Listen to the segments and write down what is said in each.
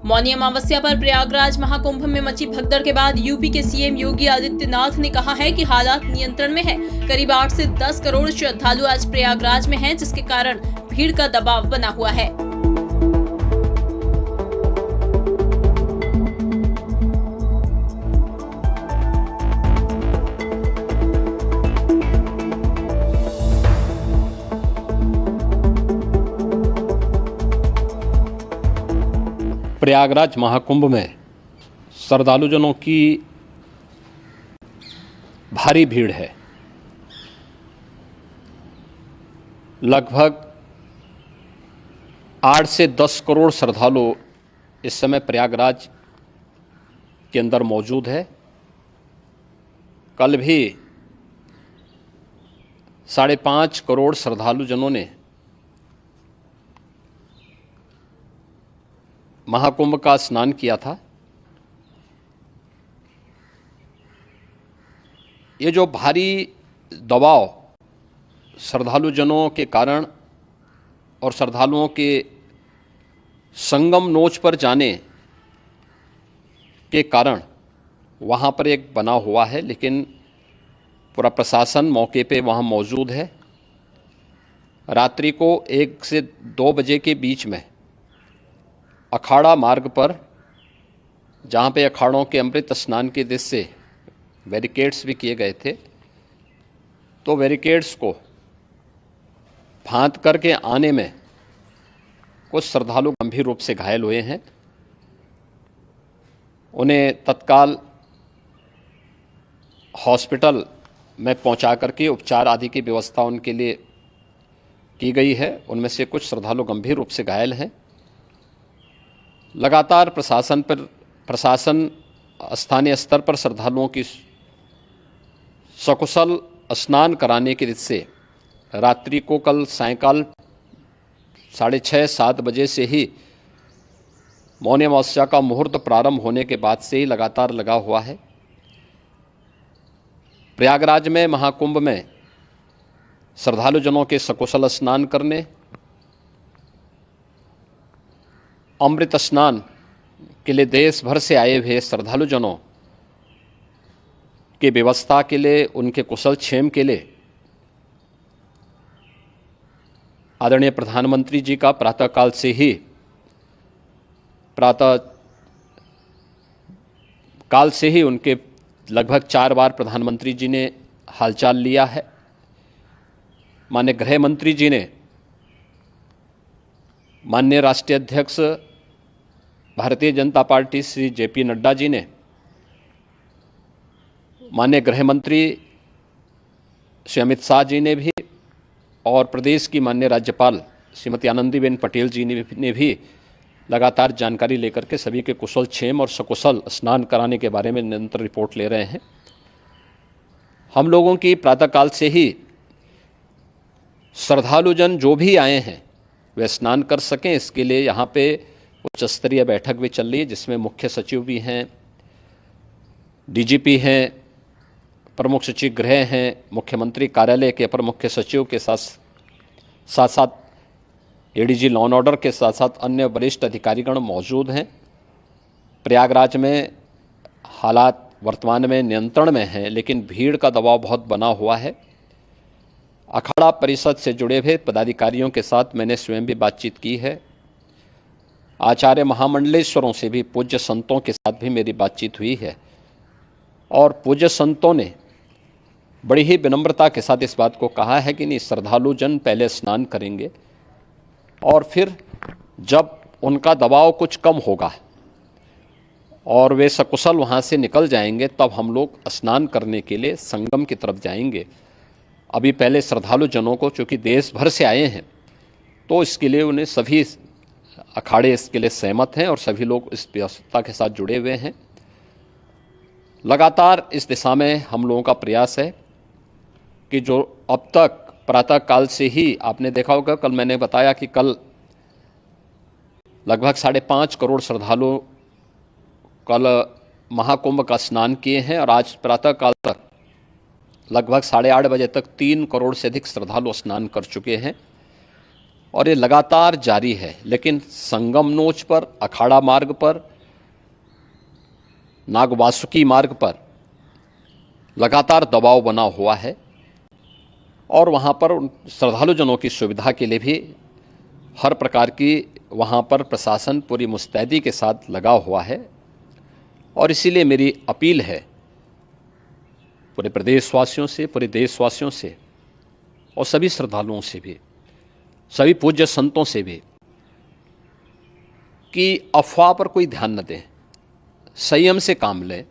मौनी अमावस्या पर प्रयागराज महाकुंभ में मची भगदड़ के बाद यूपी के सीएम योगी आदित्यनाथ ने कहा है कि हालात नियंत्रण में है। करीब 8 से 10 करोड़ श्रद्धालु आज प्रयागराज में हैं, जिसके कारण भीड़ का दबाव बना हुआ है। प्रयागराज महाकुंभ में श्रद्धालुजनों की भारी भीड़ है। लगभग 8 से 10 करोड़ श्रद्धालु इस समय प्रयागराज के अंदर मौजूद है। कल भी 5.5 करोड़ श्रद्धालुजनों ने महाकुंभ का स्नान किया था। ये जो भारी दबाव श्रद्धालुजनों के कारण और श्रद्धालुओं के संगम नोच पर जाने के कारण वहाँ पर एक बना हुआ है, लेकिन पूरा प्रशासन मौके पे वहाँ मौजूद है। रात्रि को 1 से 2 बजे के बीच में अखाड़ा मार्ग पर, जहाँ पे अखाड़ों के अमृत स्नान के दृश्य से बैरिकेड्स भी किए गए थे, तो बैरिकेड्स को फांद करके आने में कुछ श्रद्धालु गंभीर रूप से घायल हुए हैं। उन्हें तत्काल हॉस्पिटल में पहुंचा करके उपचार आदि की व्यवस्था उनके लिए की गई है। उनमें से कुछ श्रद्धालु गंभीर रूप से घायल हैं। लगातार प्रशासन स्थानीय स्तर पर श्रद्धालुओं की सकुशल स्नान कराने के दृष्टि से रात्रि को कल सायंकाल 6:30-7 बजे से ही मौनी अमावस्या का मुहूर्त प्रारंभ होने के बाद से ही लगातार लगा हुआ है। प्रयागराज में महाकुंभ में श्रद्धालुजनों के सकुशल स्नान करने, अमृत स्नान के लिए देश भर से आए हुए श्रद्धालुजनों की व्यवस्था के लिए, उनके कुशल क्षेम के लिए आदरणीय प्रधानमंत्री जी का प्रातःकाल से ही उनके लगभग 4 बार प्रधानमंत्री जी ने हालचाल लिया है। माननीय गृह मंत्री जी ने, माननीय राष्ट्रीय अध्यक्ष भारतीय जनता पार्टी श्री JP नड्डा जी ने, माननीय गृह मंत्री श्री अमित शाह जी ने भी, और प्रदेश की माननीय राज्यपाल श्रीमती आनंदीबेन पटेल जी ने भी लगातार जानकारी लेकर के सभी के कुशल क्षेम और सकुशल स्नान कराने के बारे में निरंतर रिपोर्ट ले रहे हैं। हम लोगों की प्रातःकाल से ही श्रद्धालुजन जो भी आए हैं वे स्नान कर सकें, इसके लिए यहाँ पे उच्च स्तरीय बैठक भी चल रही है, जिसमें मुख्य सचिव भी हैं, DGP हैं, प्रमुख सचिव गृह हैं, मुख्यमंत्री कार्यालय के अपर मुख्य सचिव के साथ साथ ADG लॉ एंड ऑर्डर के साथ साथ अन्य वरिष्ठ अधिकारीगण मौजूद हैं। प्रयागराज में हालात वर्तमान में नियंत्रण में हैं, लेकिन भीड़ का दबाव बहुत बना हुआ है। अखाड़ा परिषद से जुड़े हुए पदाधिकारियों के साथ मैंने स्वयं भी बातचीत की है। आचार्य महामंडलेश्वरों से भी, पूज्य संतों के साथ भी मेरी बातचीत हुई है, और पूज्य संतों ने बड़ी ही विनम्रता के साथ इस बात को कहा है कि नहीं, श्रद्धालु जन पहले स्नान करेंगे और फिर जब उनका दबाव कुछ कम होगा और वे सकुशल वहाँ से निकल जाएंगे, तब हम लोग स्नान करने के लिए संगम की तरफ जाएंगे। अभी पहले श्रद्धालु जनों को, चूँकि देश भर से आए हैं, तो इसके लिए उन्हें सभी अखाड़े इसके लिए सहमत हैं और सभी लोग इस व्यवस्था के साथ जुड़े हुए हैं। लगातार इस दिशा में हम लोगों का प्रयास है कि जो अब तक प्रातःकाल से ही आपने देखा होगा, कल मैंने बताया कि कल लगभग 5.5 करोड़ श्रद्धालु कल महाकुंभ का स्नान किए हैं, और आज प्रातःकाल तक लगभग 8:30 बजे तक 3 करोड़ से अधिक श्रद्धालु स्नान कर चुके हैं। और ये लगातार जारी है। लेकिन संगम नोच पर, अखाड़ा मार्ग पर, नागवासुकी मार्ग पर लगातार दबाव बना हुआ है और वहाँ पर श्रद्धालुजनों की सुविधा के लिए भी हर प्रकार की वहाँ पर प्रशासन पूरी मुस्तैदी के साथ लगा हुआ है। और इसीलिए मेरी अपील है पूरे प्रदेशवासियों से, पूरे देशवासियों से और सभी श्रद्धालुओं से भी, सभी पूज्य संतों से भी कि अफवाह पर कोई ध्यान न दें, संयम से काम लें।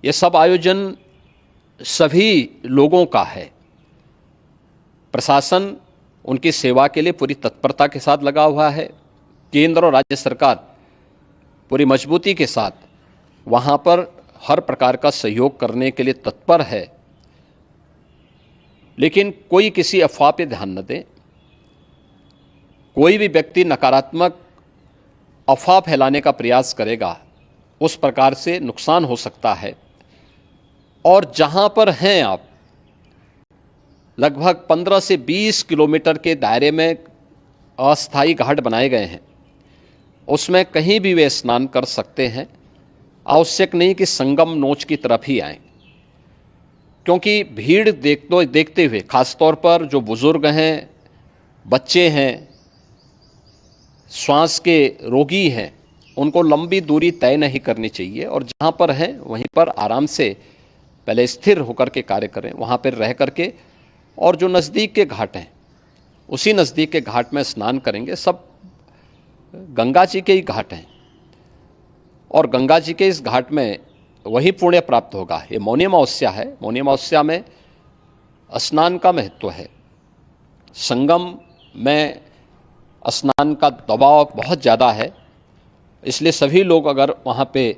ये सब आयोजन सभी लोगों का है। प्रशासन उनकी सेवा के लिए पूरी तत्परता के साथ लगा हुआ है। केंद्र और राज्य सरकार पूरी मजबूती के साथ वहाँ पर हर प्रकार का सहयोग करने के लिए तत्पर है। लेकिन कोई किसी अफवाह पे ध्यान न दें। कोई भी व्यक्ति नकारात्मक अफवाह फैलाने का प्रयास करेगा, उस प्रकार से नुकसान हो सकता है। और जहाँ पर हैं आप, लगभग 15 से 20 किलोमीटर के दायरे में अस्थायी घाट बनाए गए हैं, उसमें कहीं भी वे स्नान कर सकते हैं। आवश्यक नहीं कि संगम नोच की तरफ ही आएं, क्योंकि भीड़ देखते हुए खासतौर पर जो बुजुर्ग हैं, बच्चे हैं, श्वास के रोगी हैं, उनको लंबी दूरी तय नहीं करनी चाहिए और जहाँ पर हैं वहीं पर आराम से पहले स्थिर होकर के कार्य करें, वहाँ पर रह करके। और जो नज़दीक के घाट हैं, उसी नज़दीक के घाट में स्नान करेंगे। सब गंगा जी के ही घाट हैं और गंगा जी के इस घाट में वही पुण्य प्राप्त होगा। ये मौनी अमावस्या है। मौनी अमावस्या में स्नान का महत्व है। संगम में स्नान का दबाव बहुत ज़्यादा है, इसलिए सभी लोग अगर वहाँ पे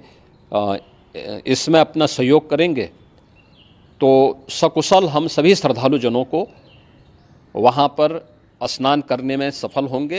इसमें अपना सहयोग करेंगे तो सकुशल हम सभी श्रद्धालुजनों को वहाँ पर स्नान करने में सफल होंगे।